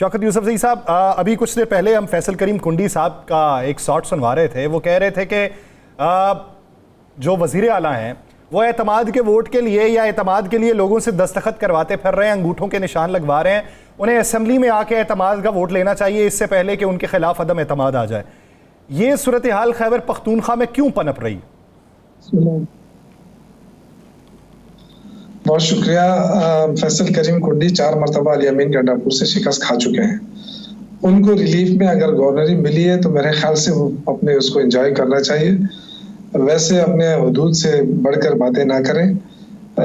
शौकत यूसुफजई साहब, अभी कुछ देर पहले हम फैसल करीम कुंडी साहब का एक शॉट सुनवा रहे थे। वो कह रहे थे कि जो वज़ीर आला हैं वो एतमाद के वोट के लिए या एतमाद के लिए लोगों से दस्तखत करवाते फिर रहे हैं, अंगूठों के निशान लगवा रहे हैं। उन्हें असेंबली में आके एतमाद का वोट लेना चाहिए इससे पहले कि उनके खिलाफ अदम एतमाद आ जाए। ये सूरत हाल खैबर पख्तूनख्वा में क्यों पनप रही? बहुत शुक्रिया। फैसल करीम कुंडी 4 मरतबा अली अमीन गंडापुर से शिकस्त खा चुके हैं। उनको रिलीफ में अगर गवर्नरी मिली है तो मेरे ख्याल से वो अपने उसको एंजॉय करना चाहिए। वैसे अपने हुदूद से बढ़कर बातें ना करें।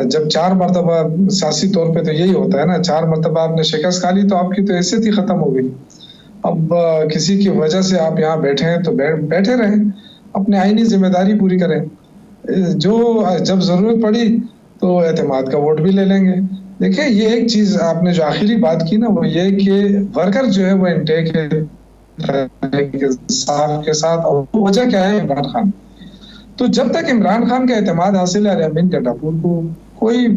जब 4 मरतबा सियासी तौर पे तो यही होता है ना, 4 मरतबा आपने शिकस्त खा ली तो आपकी तो हैसियत ही खत्म हो गई। अब किसी की वजह से आप यहाँ बैठे हैं तो बैठे रहें, अपनी आईनी जिम्मेदारी पूरी करें। जो जब जरूरत पड़ी तो एतमाद का वोट भी ले लेंगे। देखिए, ये एक चीज आपने जो आखिरी बात की ना, वो ये कि वर्कर जो है वो इनटेक है के साथ, और वजह क्या है? इमरान खान। तो जब तक इमरान खान का एतमाद हासिल है अमीन गंडापुर को, कोई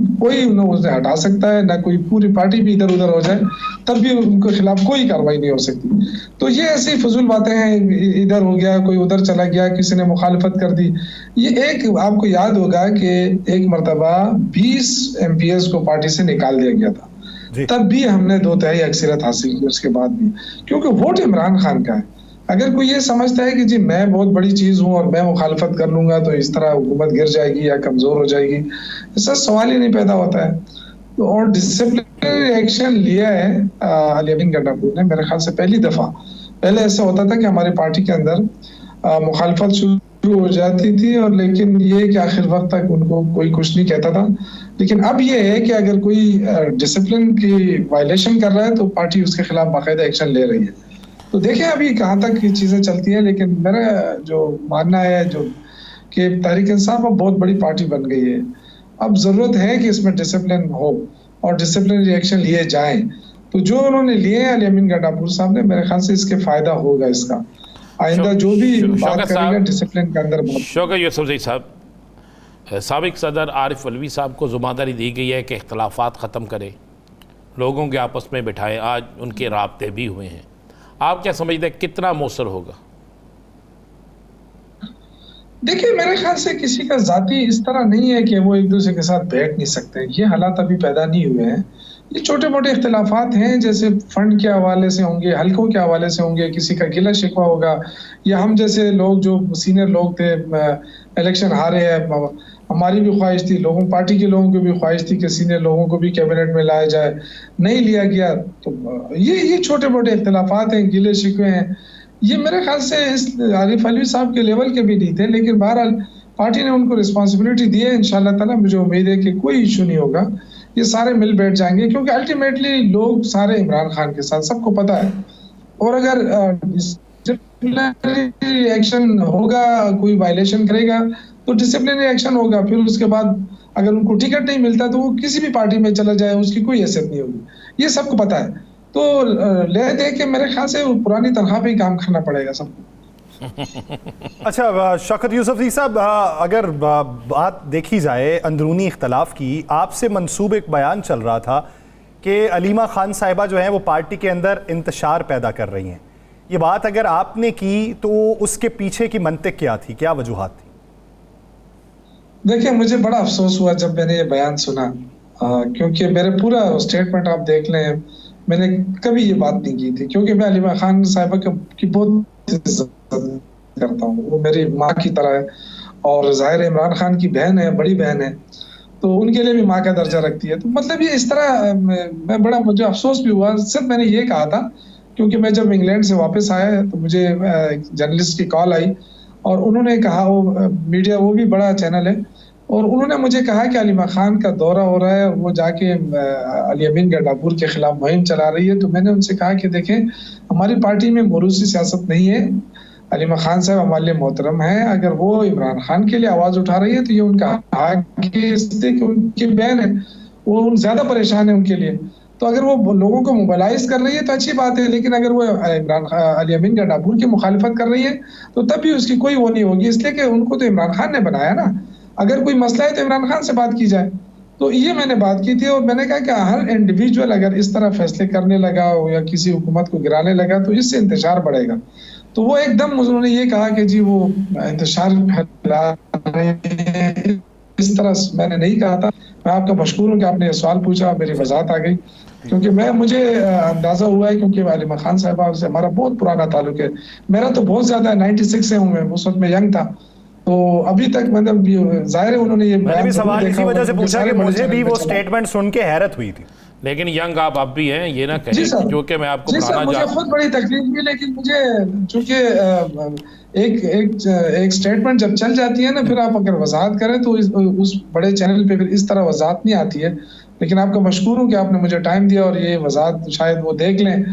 उसे हटा सकता है ना, कोई पूरी पार्टी भी इधर उधर हो जाए तब भी उनके खिलाफ कोई कार्रवाई नहीं हो सकती। तो ये ऐसी फजूल बातें हैं, इधर हो गया, कोई उधर चला गया, किसी ने मुखालफत कर दी। ये एक आपको याद होगा कि एक मरतबा 20 MPs को पार्टी से निकाल दिया गया था, तब भी हमने 2/3 अक्सरियत हासिल की उसके बाद भी, क्योंकि वोट इमरान खान का है। अगर कोई ये समझता है कि जी मैं बहुत बड़ी चीज हूँ और मैं मुखालफत कर लूंगा तो इस तरह हुकूमत गिर जाएगी या कमजोर हो जाएगी, इसका सवाल ही नहीं पैदा होता है। तो और डिसिप्लिनरी एक्शन लिया है अली अमीन गंडापुर ने, मेरे ख्याल से पहली दफा। पहले ऐसा होता था कि हमारी पार्टी के अंदर मुखालफत शुरू हो जाती थी, और लेकिन ये कि आखिर वक्त तक उनको कोई कुछ नहीं कहता था। लेकिन अब ये है कि अगर कोई डिसिप्लिन की वायलेशन कर रहा है तो पार्टी उसके खिलाफ बाकायदा एक्शन ले रही है। तो देखें अभी कहाँ तक ये चीजें चलती हैं। लेकिन मेरा जो मानना है जो कि तहरीक इंसाफ अब बहुत बड़ी पार्टी बन गई है। अब जरूरत है कि इसमें डिसिप्लिन हो और डिसिप्लिनरी एक्शन लिए जाएं। तो जो उन्होंने लिए हैं अली अमीन गंडापुर साहब ने, मेरे ख्याल से इसके फायदा होगा। इसका आइंदा जो भी बात करेगा डिसिप्लिन के अंदर। शौकत यूसुफजई साहब, साबिक सदर आरिफ अलवी साहब को ज़िम्मेदारी दी गई है कि इख्तलाफात ख़त्म करें, लोगों के आपस में बिठाएं। आज उनके राब्ते भी हुए हैं। आप क्या समझते हैं कितना मौसर होगा? देखिए, मेरे ख्याल से किसी का जाती इस तरह नहीं है कि वो एक दूसरे के साथ बैठ नहीं सकते। ये हालात अभी पैदा नहीं हुए हैं। ये छोटे मोटे इख्तिलाफात हैं, जैसे फंड के हवाले से होंगे, हल्कों के हवाले से होंगे, किसी का गिला शिकवा होगा, या हम जैसे लोग जो सीनियर लोग थे इलेक्शन हारे हैं, हमारी भी ख्वाहिश थी, लोगों पार्टी के लोगों की भी ख्वाहिश थी कि सीनियर लोगों को भी कैबिनेट में लाया जाए, नहीं लिया गया। तो ये छोटे मोटे इख्तिलाफात हैं, गिले शिकवे हैं। ये मेरे ख्याल से इस आरिफ अलवी साहब के लेवल के भी नहीं थे, लेकिन बहरहाल पार्टी ने उनको रिस्पॉन्सिबिलिटी दी है। इंशाल्लाह ताला मुझे उम्मीद है कि कोई इशू नहीं होगा, ये सारे मिल बैठ जाएंगे, क्योंकि अल्टीमेटली लोग सारे इमरान खान के साथ, सबको पता है। और अगर डिसिप्लिनरी एक्शन होगा, कोई वायलेशन करेगा तो डिसिप्लिनरी एक्शन होगा। फिर उसके बाद अगर उनको टिकट नहीं मिलता तो वो किसी भी पार्टी में चला जाए, उसकी कोई हैसियत नहीं होगी, ये सबको पता है। तो ले दे के मेरे ख्याल से पुरानी तनख्वाह पे ही काम करना पड़ेगा सबको। अच्छा शौकत यूसुफजई साहब, अगर बात देखी जाए अंदरूनी इख्तलाफ की, आपसे मंसूब एक बयान चल रहा था कि अलीमा खान साहिबा जो हैं वो पार्टी के अंदर इंतशार पैदा कर रही हैं। ये बात अगर आपने की तो उसके पीछे की मंतिक क्या थी, क्या वजूहात थी? देखिए, मुझे बड़ा अफसोस हुआ जब मैंने ये बयान सुना, क्योंकि मेरे पूरा स्टेटमेंट आप देख लें, मैंने कभी ये बात नहीं की थी, क्योंकि मैं अलीमा खान साहिबा की बहुत इज्जत करता हूँ। वो मेरी माँ की तरह है, और जाहिर इमरान खान की बहन है, बड़ी बहन है, तो उनके लिए भी माँ का दर्जा रखती है। तो मतलब ये इस तरह मैं बड़ा, मुझे अफसोस भी हुआ। सिर्फ मैंने ये कहा था क्योंकि मैं जब इंग्लैंड से वापस आया तो मुझे जर्नलिस्ट की कॉल आई, और उन्होंने कहा, वो मीडिया, वो भी बड़ा चैनल है, और उन्होंने मुझे कहा कि अलीमा खान का दौरा हो रहा है, वो जाके अली अमीन गंडापुर के खिलाफ मुहिम चला रही है। तो मैंने उनसे कहा कि देखें, हमारी पार्टी में मोरूसी सियासत नहीं है, अलीमा खान साहब हमारे लिए मोहतरम है। अगर वो इमरान खान के लिए आवाज उठा रही है तो ये उनका हक है, इसलिए उनकी बहन है, वो ज्यादा परेशान है उनके लिए। तो अगर वो लोगों को मोबालाइज कर रही है तो अच्छी बात है, लेकिन अगर वो अली अमीन गंडापुर की मुखालिफत कर रही है तो तब भी उसकी कोई वो नहीं होगी, इसलिए कि उनको तो इमरान खान ने बनाया ना। अगर कोई मसला है तो इमरान खान से बात की जाए। तो ये मैंने बात की थी और मैंने कहा कि हर इंडिविजुअल अगर इस तरह फैसले करने लगा हो या किसी हुकूमत को गिराने लगा तो इससे इंतशार बढ़ेगा। तो वो एकदम उन्होंने ये कहा कि जी वो इंतशार फैला रहे हैं, इस तरह मैंने नहीं कहा था। मैं आपका मशकूर हूँ कि आपने ये सवाल पूछा, मेरी वजाहत आ गई, क्योंकि मुझे अंदाजा हुआ है, क्योंकि आलिमा खान साहबा से हमारा बहुत पुराना ताल्लुक है। मेरा तो बहुत ज्यादा 96 से हूँ मैं, उस वक्त मैं यंग था, तो अभी तक मतलब जाहिर है उन्होंने ये मैंने भी सवाल इसी वजह से पूछा कि मुझे भी वो स्टेटमेंट सुन के हैरत हुई थी। लेकिन यंग आप अब भी हैं, ये ना कहें जो कि मैं आपको मुझे खुद बड़ी तकलीफ हुई, लेकिन मुझे चूंकि एक स्टेटमेंट जब चल जाती है ना, फिर आप अगर वजाहत करें तो उस बड़े चैनल पे फिर इस तरह वजाहत नहीं आती है। लेकिन आपका मशकूर हूँ कि आपने मुझे टाइम दिया और ये वजाहत शायद वो देख लें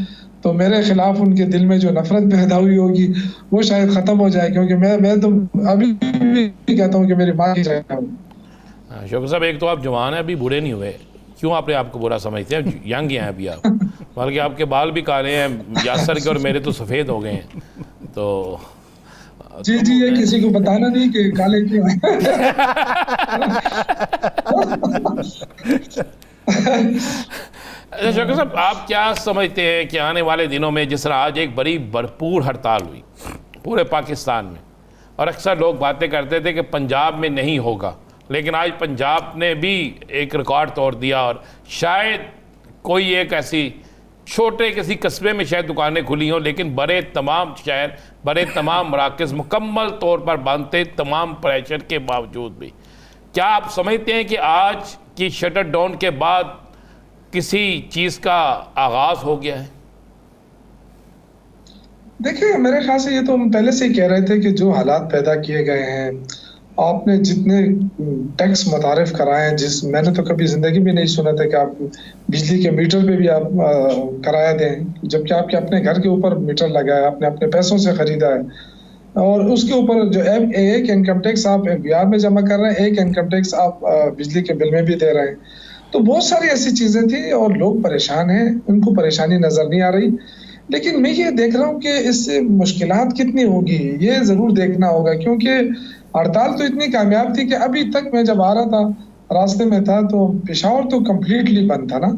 तो मेरे खिलाफ उनके दिल में जो नफरत पैदा हुई होगी वो शायद खत्म हो जाए, क्योंकि मैं तो अभी भी कहता हूँ कि मेरी माँ की जगह हूँ। शौकत साहब, एक तो आप जवान हैं, अभी बूढ़े नहीं हुए, क्यों आपने आपको बुरा समझते हैं? यंग हैं अभी आप, बल्कि आपके बाल भी काले हैं, यासर के और मेरे तो सफ़ेद हो गए हैं। तो जी जी, ये किसी को बताना नहीं कि काले क्यों हैं। शौकत साहब, आप क्या समझते हैं कि आने वाले दिनों में, जिस तरह आज एक बड़ी भरपूर हड़ताल हुई पूरे पाकिस्तान में, और अक्सर लोग बातें करते थे कि पंजाब में नहीं होगा, लेकिन आज पंजाब ने भी एक रिकॉर्ड तोड़ दिया और शायद कोई एक ऐसी छोटे किसी कस्बे में शायद दुकानें खुली हों, लेकिन बड़े तमाम शहर, बड़े तमाम मराकज़ मुकम्मल तौर पर बंद थे, तमाम प्रेशर के बावजूद भी। क्या आप समझते हैं कि आज की शटर डाउन के बाद किसी चीज़ का आगाज़ हो गया है? देखिए, मेरे ख्याल से ये तो हम पहले से ही कह रहे थे कि जो हालात पैदा किए गए हैं, आपने जितने टैक्स मुतारिफ कराए हैं, मैंने तो कभी ज़िंदगी में नहीं सुना था कि आप बिजली के मीटर पे भी आप किराया दें, जबकि आपके अपने घर के ऊपर मीटर लगा है, आपने अपने पैसों से ख़रीदा है, और उसके ऊपर जो एक इनकम टैक्स आप बिहार में जमा कर रहे हैं, एक इनकम टैक्स आप बिजली के बिल में भी दे रहे हैं। तो बहुत सारी ऐसी चीज़ें थी और लोग परेशान हैं, उनको परेशानी नज़र नहीं आ रही। लेकिन मैं ये देख रहा हूँ कि इससे मुश्किलात कितनी होगी, ये ज़रूर देखना होगा, क्योंकि हड़ताल तो इतनी कामयाब थी कि अभी तक मैं जब आ रहा था, रास्ते में था, तो पेशावर तो कम्प्लीटली बंद था ना।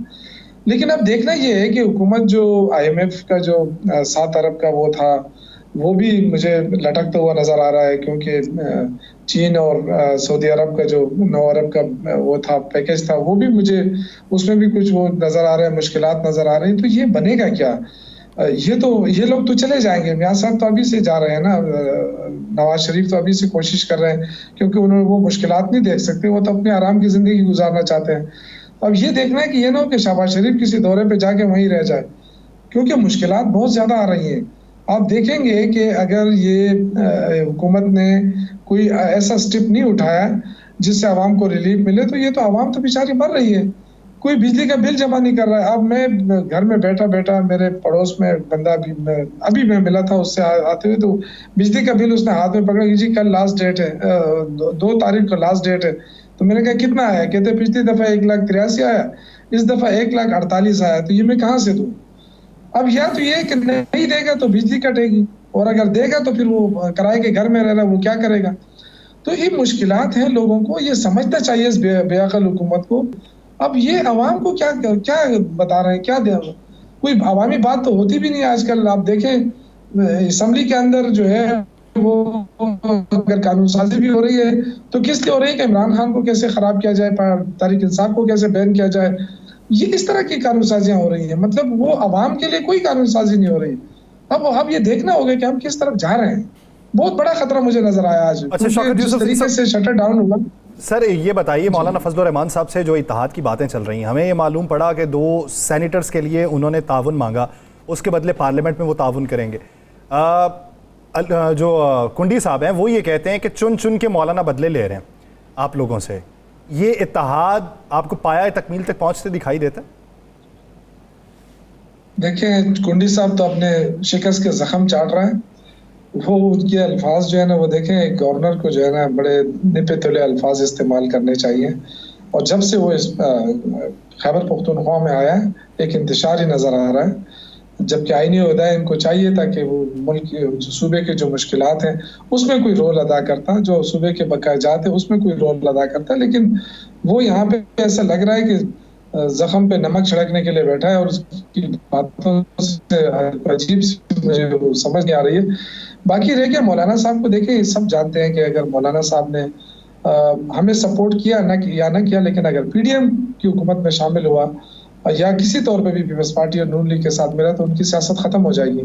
लेकिन अब देखना ये है कि हुकूमत जो IMF का जो 7 अरब का वो था, वो भी मुझे लटकता हुआ नज़र आ रहा है, क्योंकि चीन और सऊदी अरब का जो 9 अरब का वो था पैकेज था, वो भी मुझे उसमें भी कुछ वो नज़र आ रहा है, मुश्किलात नज़र आ रही हैं। तो ये बनेगा क्या? ये लोग तो चले जाएंगे। मियां साहब तो अभी से जा रहे हैं ना, नवाज शरीफ तो अभी से कोशिश कर रहे हैं, क्योंकि उन्होंने वो मुश्किलात नहीं देख सकते, वो तो अपने आराम की ज़िंदगी गुजारना चाहते हैं। अब ये देखना है कि ये ना हो कि शहबाज शरीफ किसी दौरे पे जाके वहीं रह जाए, क्योंकि मुश्किलात बहुत ज़्यादा आ रही हैं। आप देखेंगे कि अगर ये हुकूमत ने कोई ऐसा स्टेप नहीं उठाया जिससे आवाम को रिलीफ मिले, तो ये तो आवाम तो बेचारी मर रही है, कोई बिजली का बिल जमा नहीं कर रहा है। अब मैं घर में बैठा बैठा, मेरे पड़ोस में बंदा भी अभी मैं मिला था उससे आते हुए, तो बिजली का बिल उसने हाथ में पकड़ा कि जी कल लास्ट डेट है, 2 तारीख को लास्ट डेट है। तो मैंने कहा कितना आया? कहते पिछली दफ़ा 1,83,000 आया, इस दफ़ा 1,48,000 आया, तो ये मैं कहाँ से दूँ? अब या तो ये कि नहीं देगा तो बिजली कटेगी, और अगर देगा तो फिर वो किराए के घर में रह रहा है, वो क्या करेगा? तो ये मुश्किलात हैं, लोगों को ये समझना चाहिए इस बेअकल हुकूमत को। अब ये आवाम को क्या क्या बता रहे हैं, क्या दे? कोई अवामी बात तो होती भी नहीं आजकल। आप देखें असम्बली के अंदर जो है वो अगर कानून साजी भी हो रही है तो किस लिए हो रही है कि इमरान खान को कैसे खराब किया जाए, तारिक इंसाफ को कैसे बैन किया जाए, ये इस तरह की कानून साजियां हो रही है। मतलब वो अवाम के लिए कोई कानून साजी नहीं हो रही। अब ये देखना होगा कि हम किस तरफ जा रहे हैं। बहुत बड़ा खतरा मुझे नजर आया आज। अच्छा शौकत यूसुफ, तरीके से शटर डाउन हुआ। सर ये बताइए, मौलाना फजलुर रहमान साहब से जो इत्तेहाद की बातें चल रही हैं, हमें ये मालूम पड़ा कि 2 सेनेटर्स के लिए उन्होंने ताउन मांगा, उसके बदले पार्लियामेंट में वो ताउन करेंगे। जो कुंडी साहब हैं वो ये कहते हैं कि चुन चुन के मौलाना बदले ले रहे हैं आप लोगों से। ये इत्तेहाद आपको पाया तकमील तक पहुंचते दिखाई देता है? देखिए, कुंडी साहब तो अपने शिकस्त के जख्म चाट रहे हैं। वो उनके अल्फाज जो है ना, वो देखें गवर्नर को जो है ना बड़े निपे तुले अल्फाज इस्तेमाल करने चाहिए। और जब से वो इस खैबर पख्तूनख्वा में आया है, एक इंतशार ही नज़र आ रहा है। जबकि आईनी ओहदा है, इनको चाहिए था कि वो मुल्क जो सूबे के जो मुश्किलात हैं उसमें कोई रोल अदा करता, जो सूबे के बकायाजात है उसमें कोई रोल अदा करता, लेकिन वो यहाँ पे ऐसा लग रहा है कि जख्म पे नमक छिड़कने के लिए बैठा है और उसकी बातों से अजीब सी मुझे वो समझ नहीं आ रही है। बाकी रह गया मौलाना साहब को, देखिए सब जानते हैं कि अगर मौलाना साहब ने हमें सपोर्ट किया ना किया, लेकिन अगर पीडीएम की हुकूमत में शामिल हुआ या किसी तौर पे भी पीपल्स पार्टी और नून लीग के साथ मिला तो उनकी सियासत खत्म हो जाएगी।